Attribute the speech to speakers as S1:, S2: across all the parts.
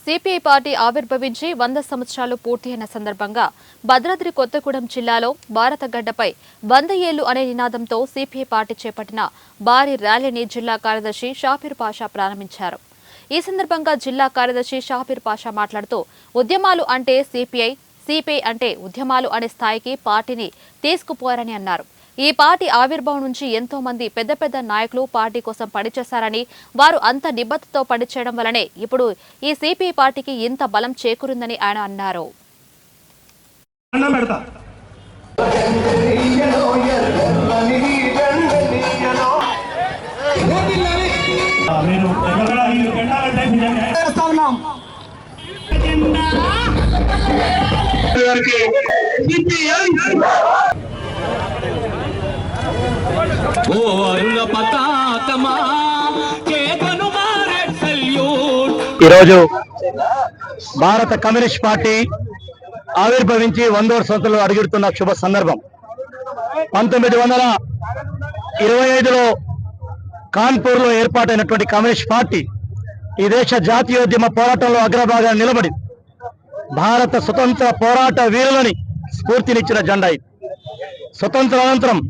S1: CPI party ఆవిర్భవించి 100 సంవత్సరాలు పూర్తయిన సందర్భంగా భద్రాద్రి కొత్తగూడెం జిల్లాలో భారత గడ్డపై 100 ఏళ్లు అనే నినాదంతో సిపిఐ పార్టీ చేపట్టిన భారీ ర్యాలీని జిల్లా కార్యదర్శి షాఫీర్ పాషా ప్రారంభించారు. ఈ సందర్భంగా జిల్లా కార్యదర్శి షాఫీర్ పాషా మాట్లాడుతూ ఉద్యమాలు అంటే సిపిఐ అంటే ఉద్యమాలు అనే స్థాయికి పార్టీని తీసుకుపోయారని అన్నారు. ఈ పార్టీ ఆవిర్భావం నుంచి ఎంతో మంది పెద్ద పెద్ద నాయకులు పార్టీ కోసం పనిచేశారని, వారు అంత నిబద్ధతతో పనిచేయడం వల్లనే ఇప్పుడు ఈ సిపిఐ పార్టీకి ఇంత బలం చేకూరిందని ఆయన అన్నారు.
S2: ఈరోజు భారత కమ్యూనిస్ట్ పార్టీ ఆవిర్భవించి 100వ సంవత్సరంలో అడుగుతున్న శుభ సందర్భం. 1925లో కాన్పూర్లో ఏర్పాటైనటువంటి కమ్యూనిస్ట్ పార్టీ ఈ దేశ జాతీయోద్యమ పోరాటంలో అగ్రభాగాన్ని నిలబడి భారత స్వతంత్ర పోరాట వీరులని స్ఫూర్తినిచ్చిన జెండా ఇది. స్వతంత్ర అనంతరం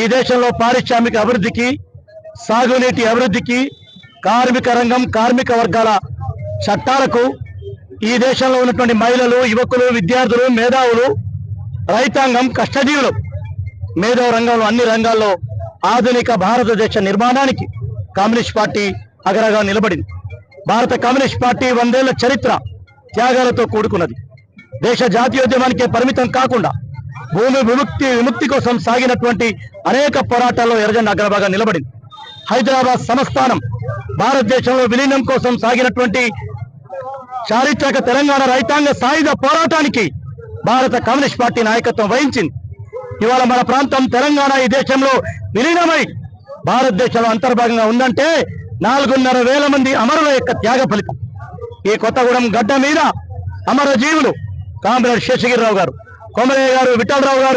S2: ఈ దేశంలో పారిశ్రామిక అభివృద్ధికి, సాగునీటి అభివృద్ధికి, కార్మిక రంగం, కార్మిక వర్గాల చట్టాలకు, ఈ దేశంలో ఉన్నటువంటి మహిళలు, యువకులు, విద్యార్థులు, మేధావులు, రైతాంగం, కష్టజీవులు, మేధో రంగంలో అన్ని రంగాల్లో ఆధునిక భారతదేశ నిర్మాణానికి కమ్యూనిస్ట్ పార్టీ అగ్రగా నిలబడింది. భారత కమ్యూనిస్ట్ పార్టీ 100 ఏళ్ల చరిత్ర త్యాగాలతో కూడుకున్నది. దేశ జాతీయోద్యమానికే పరిమితం కాకుండా భూమి విముక్తి కోసం సాగినటువంటి అనేక పోరాటాల్లో ఎర్రజెండా అగ్రభాగా నిలబడింది. హైదరాబాద్ సంస్థానం భారతదేశంలో విలీనం కోసం సాగినటువంటి చారిత్రక తెలంగాణ రైతాంగ సాయుధ పోరాటానికి భారత కమ్యూనిస్ట్ పార్టీ నాయకత్వం వహించింది. ఇవాళ మన ప్రాంతం తెలంగాణ ఈ దేశంలో విలీనమై భారతదేశంలో అంతర్భాగంగా ఉందంటే 4,500 మంది అమరుల యొక్క త్యాగ ఫలితం. ఈ కొత్తగూడెం గడ్డ మీద అమరజీవులు కామ్రేడ్ శేషగిరిరావు గారు, కొమరయ్య గారు, విఠలరావు గారు,